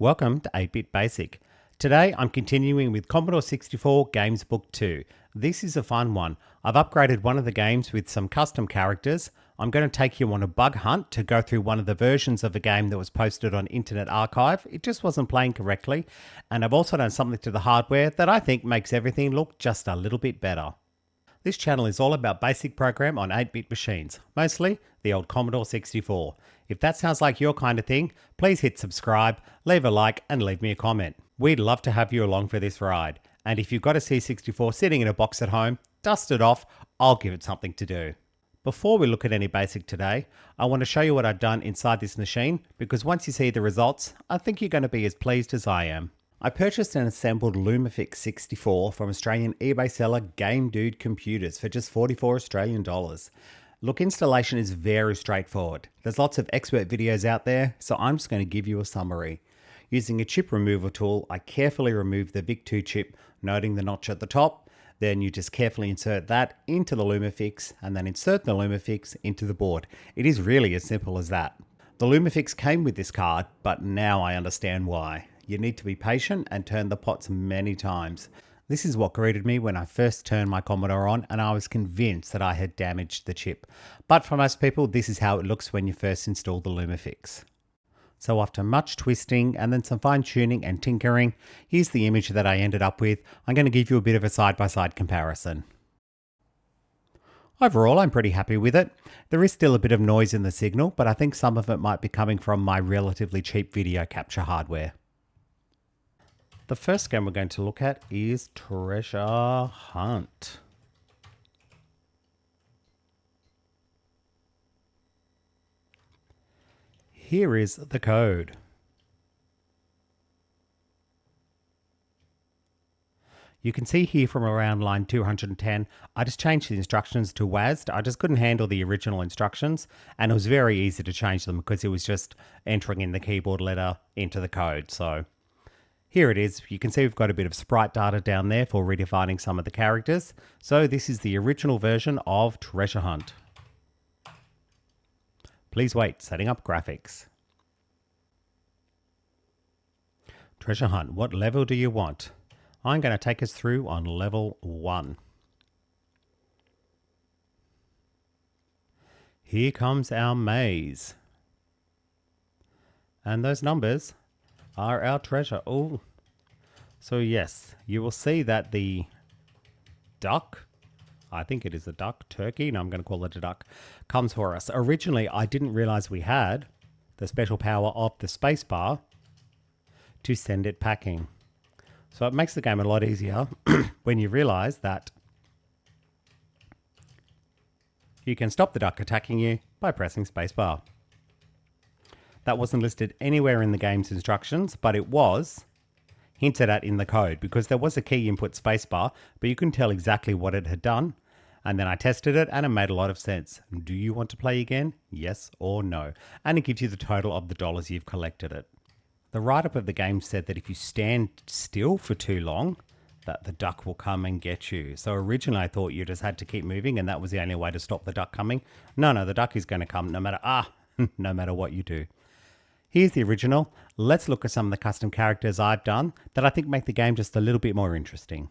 Welcome to 8-Bit Basic. Today I'm continuing with Commodore 64 Games Book 2. This is a fun one. I've upgraded one of the games with some custom characters. I'm going to take you on a bug hunt to go through one of the versions of a game that was posted on Internet Archive. It just wasn't playing correctly. And I've also done something to the hardware that I think makes everything look just a little bit better. This channel is all about basic program on 8-bit machines, mostly the old Commodore 64. If that sounds like your kind of thing, please hit subscribe, leave a like and leave me a comment. We'd love to have you along for this ride. And if you've got a C64 sitting in a box at home, dust it off, I'll give it something to do. Before we look at any basic today, I want to show you what I've done inside this machine, because once you see the results, I think you're going to be as pleased as I am. I purchased and assembled Lumafix 64 from Australian eBay seller Game Dude Computers for just 44 Australian dollars. Look, installation is very straightforward. There's lots of expert videos out there, so I'm just going to give you a summary. Using a chip removal tool, I carefully remove the VIC-2 chip, noting the notch at the top. Then you just carefully insert that into the Lumafix and then insert the Lumafix into the board. It is really as simple as that. The Lumafix came with this card, but now I understand why. You need to be patient and turn the pots many times. This is what greeted me when I first turned my Commodore on, and I was convinced that I had damaged the chip. But for most people, this is how it looks when you first install the Lumafix. So after much twisting and then some fine tuning and tinkering, here's the image that I ended up with. I'm going to give you a bit of a side-by-side comparison. Overall, I'm pretty happy with it. There is still a bit of noise in the signal, but I think some of it might be coming from my relatively cheap video capture hardware. The first game we're going to look at is Treasure Hunt. Here is the code. You can see here from around line 210, I just changed the instructions to WASD. I just couldn't handle the original instructions, and it was very easy to change them because it was just entering in the keyboard letter into the code. So here it is. You can see we've got a bit of sprite data down there for redefining some of the characters. So this is the original version of Treasure Hunt. Please wait, setting up graphics. Treasure Hunt, what level do you want? I'm going to take us through on level 1. Here comes our maze. And those numbers are our treasure. Oh, so yes, you will see that the duck, I think it is a duck, turkey, no, I'm going to call it a duck, comes for us. Originally, I didn't realize we had the special power of the spacebar to send it packing. So it makes the game a lot easier when you realize that you can stop the duck attacking you by pressing spacebar. That wasn't listed anywhere in the game's instructions, but it was hinted at in the code because there was a key input spacebar, but you couldn't tell exactly what it had done. And then I tested it and it made a lot of sense. Do you want to play again? Yes or no? And it gives you the total of the dollars you've collected it. The write-up of the game said that if you stand still for too long, that the duck will come and get you. So originally I thought you just had to keep moving and that was the only way to stop the duck coming. No, the duck is going to come no matter what you do. Here's the original. Let's look at some of the custom characters I've done that I think make the game just a little bit more interesting.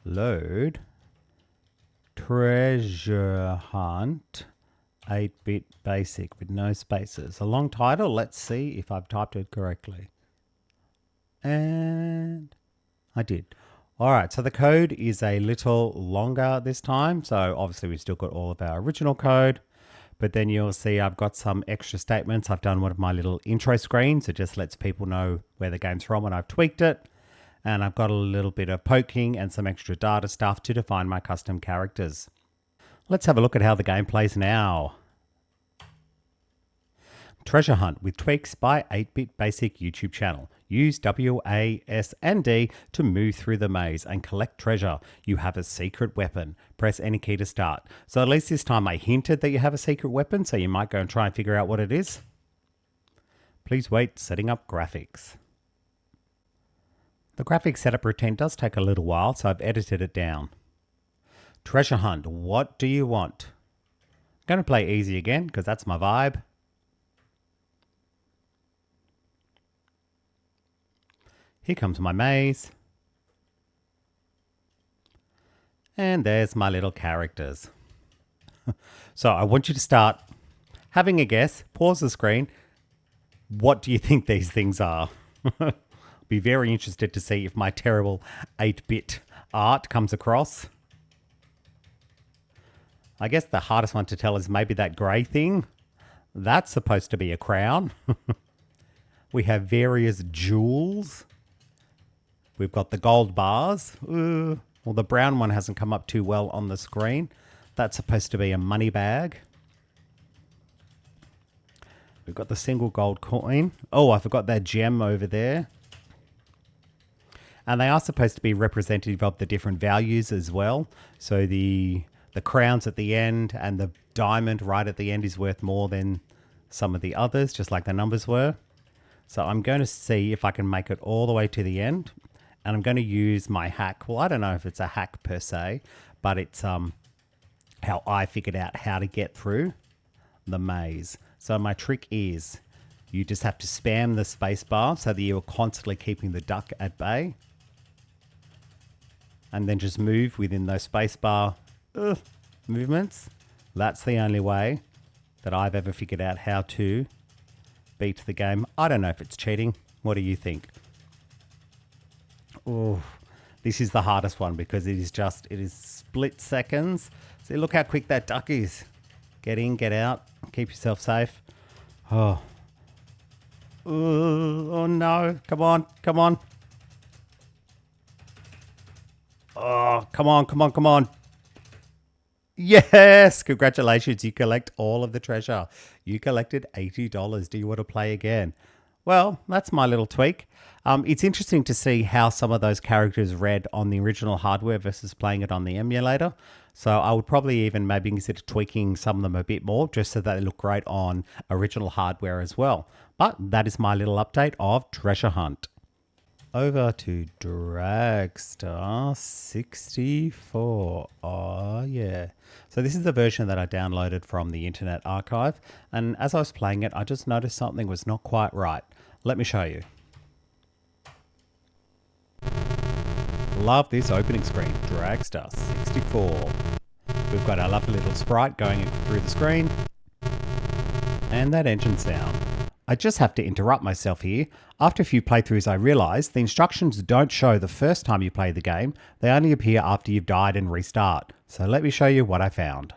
Load Treasure Hunt 8-Bit Basic with no spaces. A long title. Let's see if I've typed it correctly. And I did. All right, so the code is a little longer this time. So obviously we've still got all of our original code. But then you'll see I've got some extra statements. I've done one of my little intro screens. It just lets people know where the game's from when I've tweaked it. And I've got a little bit of poking and some extra data stuff to define my custom characters. Let's have a look at how the game plays now. Treasure Hunt with tweaks by 8-Bit Basic YouTube channel. Use W, A, S and D to move through the maze and collect treasure. You have a secret weapon. Press any key to start. So at least this time I hinted that you have a secret weapon, so you might go and try and figure out what it is. Please wait, setting up graphics. The graphics setup routine does take a little while, so I've edited it down. Treasure Hunt, what do you want? I'm going to play easy again because that's my vibe. Here comes my maze. And there's my little characters. So I want you to start having a guess. Pause the screen. What do you think these things are? Be very interested to see if my terrible 8-bit art comes across. I guess the hardest one to tell is maybe that grey thing. That's supposed to be a crown. We have various jewels. We've got the gold bars. Well, the brown one hasn't come up too well on the screen. That's supposed to be a money bag. We've got the single gold coin. Oh, I forgot that gem over there. And they are supposed to be representative of the different values as well. So the crowns at the end and the diamond right at the end is worth more than some of the others, just like the numbers were. So I'm going to see if I can make it all the way to the end. And I'm going to use my hack. Well, I don't know if it's a hack per se, but it's how I figured out how to get through the maze. So my trick is you just have to spam the space bar so that you're constantly keeping the duck at bay. And then just move within those space bar movements. That's the only way that I've ever figured out how to beat the game. I don't know if it's cheating. What do you think? Oh, this is the hardest one because it is split seconds. See, look how quick that duck is. Get in, get out, keep yourself safe. Oh, oh no, come on, come on. Oh, come on, come on, come on. Yes, congratulations. You collect all of the treasure. You collected $80. Do you want to play again? Well, that's my little tweak. It's interesting to see how some of those characters read on the original hardware versus playing it on the emulator. So I would probably even maybe consider tweaking some of them a bit more just so that they look great on original hardware as well. But that is my little update of Treasure Hunt. Over to Dragster 64. Oh, yeah. So this is the version that I downloaded from the Internet Archive. And as I was playing it, I just noticed something was not quite right. Let me show you. Love this opening screen. Dragster 64. We've got our lovely little sprite going through the screen. And that engine sound. I just have to interrupt myself here. After a few playthroughs, I realised the instructions don't show the first time you play the game. They only appear after you've died and restart. So let me show you what I found.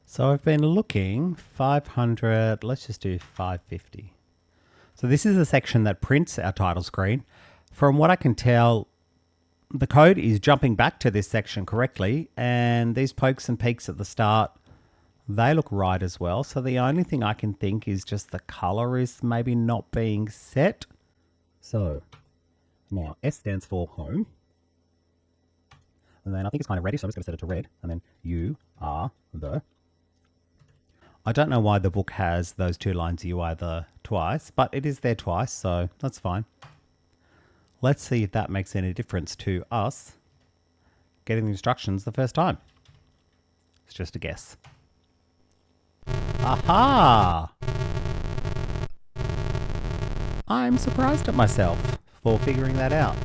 So I've been looking 500, let's just do 550. So this is the section that prints our title screen. From what I can tell, the code is jumping back to this section correctly, and these pokes and peaks at the start, they look right as well. So the only thing I can think is just the color is maybe not being set. So now S stands for home. And then I think it's kind of reddish, so I'm just going to set it to red. And then you are the. I don't know why the book has those two lines you are the twice, but it is there twice, so that's fine. Let's see if that makes any difference to us getting the instructions the first time. It's just a guess. Aha! I'm surprised at myself for figuring that out.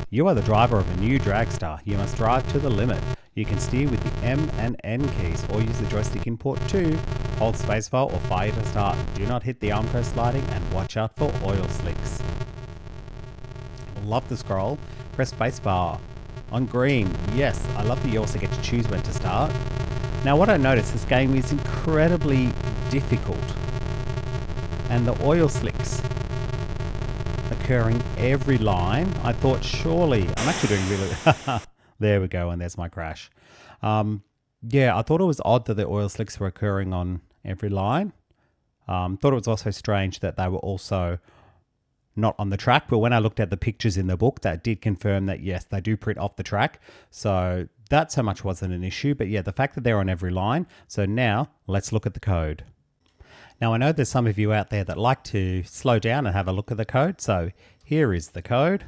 You are the driver of a new Dragster. You must drive to the limit. You can steer with the M and N keys or use the joystick input to hold spacebar or fire to start. Do not hit the armco sliding and watch out for oil slicks. Love the scroll. Press spacebar. On green, yes. I love that you also get to choose when to start. Now what I noticed, this game is incredibly difficult. And the oil slicks occurring every line. I thought surely, I'm actually doing really, there we go, and there's my crash. Yeah, I thought it was odd that the oil slicks were occurring on every line. Thought it was also strange that they were also not on the track, but when I looked at the pictures in the book, that did confirm that yes, they do print off the track. So that so much wasn't an issue, but yeah, the fact that they're on every line. So now let's look at the code. Now I know there's some of you out there that like to slow down and have a look at the code. So here is the code.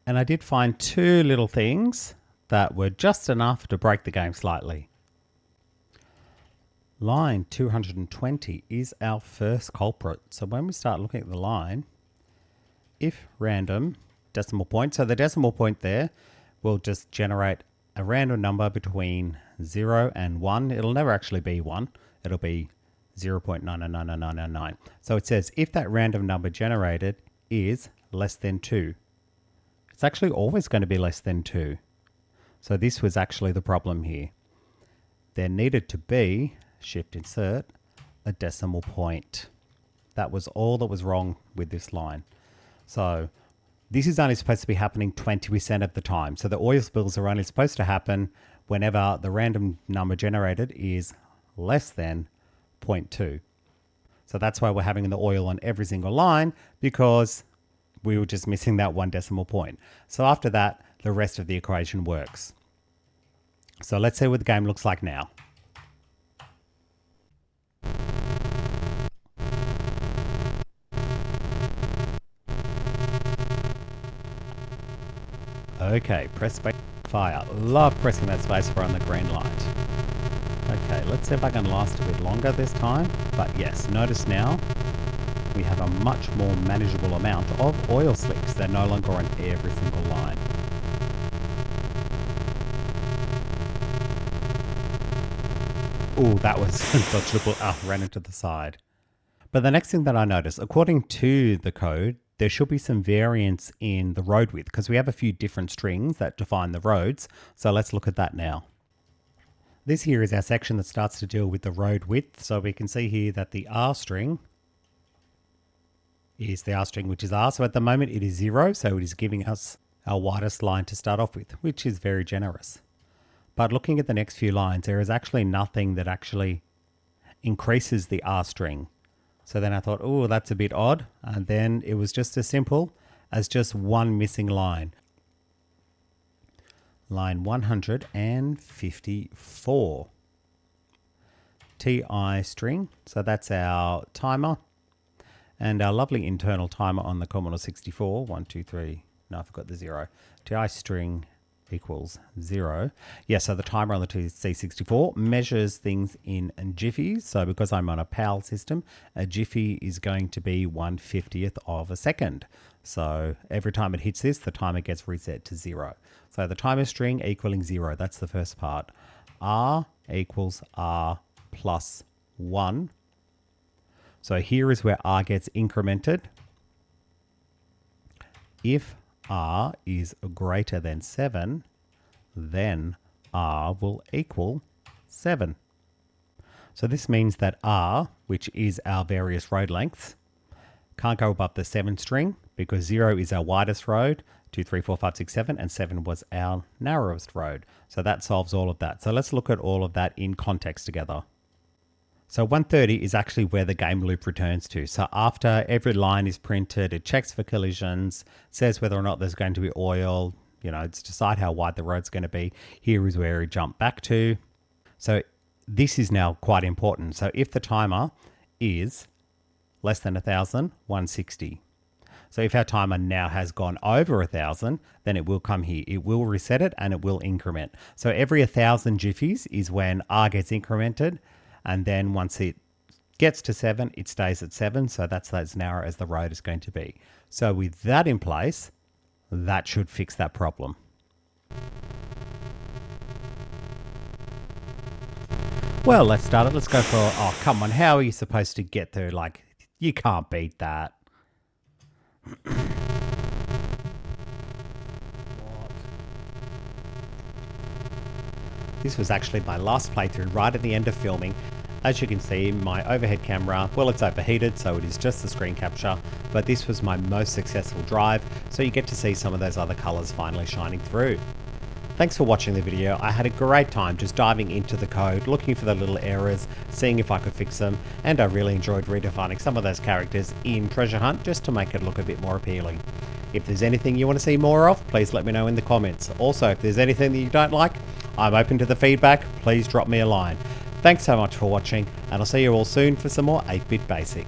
And I did find two little things that were just enough to break the game slightly. Line 220 is our first culprit. So when we start looking at the line, if random decimal point, so the decimal point there will just generate a random number between 0 and 1. It'll never actually be 1. It'll be 0.9999999. So it says if that random number generated is less than 2. It's actually always going to be less than 2. So this was actually the problem here. There needed to be, shift insert, a decimal point. That was all that was wrong with this line. So this is only supposed to be happening 20% of the time. So the oil spills are only supposed to happen whenever the random number generated is less than 0.2. So that's why we're having the oil on every single line, because we were just missing that one decimal point. So after that, the rest of the equation works. So let's see what the game looks like now. Okay, press space, fire. Love pressing that space bar on the green light. Okay, let's see if I can last a bit longer this time. But yes, notice now we have a much more manageable amount of oil slicks. They're no longer on every single line. Oh, that was dodgeable. Ran into the side. But the next thing that I noticed, according to the code, there should be some variance in the road width, because we have a few different strings that define the roads. So let's look at that now. This here is our section that starts to deal with the road width. So we can see here that the R string is the R string, which is R. So at the moment it is 0. So it is giving us our widest line to start off with, which is very generous. But looking at the next few lines, there is actually nothing that actually increases the R string. So then I thought, oh, that's a bit odd. And then it was just as simple as just one missing line. Line 154. TI string. So that's our timer. And our lovely internal timer on the Commodore 64. 1, 2, 3. No, I forgot the 0. TI string equals 0. Yeah, so the timer on the C64 measures things in jiffies. So because I'm on a PAL system, a jiffy is going to be 1/50th of a second. So every time it hits this, the timer gets reset to 0. So the timer string equaling 0, that's the first part. R equals R plus 1. So here is where R gets incremented. If R is greater than 7, then R will equal 7. So this means that R, which is our various road lengths, can't go above the 7 string, because 0 is our widest road, 2, 3, 4, 5, 6, 7, and 7 was our narrowest road. So that solves all of that. So let's look at all of that in context together. So 130 is actually where the game loop returns to. So after every line is printed, it checks for collisions, says whether or not there's going to be oil, it's decide how wide the road's going to be. Here is where we jump back to. So this is now quite important. So if the timer is less than 1,000, 160. So if our timer now has gone over 1,000, then it will come here. It will reset it and it will increment. So every 1,000 jiffies is when R gets incremented. And then once it gets to 7, it stays at 7. So that's as narrow as the road is going to be. So with that in place, that should fix that problem. Well, let's start it. Let's go for, oh, come on. How are you supposed to get there? Like, you can't beat that. This was actually my last playthrough right at the end of filming. As you can see, my overhead camera, well, it's overheated, so it is just the screen capture, but this was my most successful drive, so you get to see some of those other colors finally shining through. Thanks for watching the video. I had a great time just diving into the code, looking for the little errors, seeing if I could fix them, and I really enjoyed redefining some of those characters in Treasure Hunt just to make it look a bit more appealing. If there's anything you want to see more of, please let me know in the comments. Also, if there's anything that you don't like, I'm open to the feedback. Please drop me a line. Thanks so much for watching, and I'll see you all soon for some more 8-Bit Basic.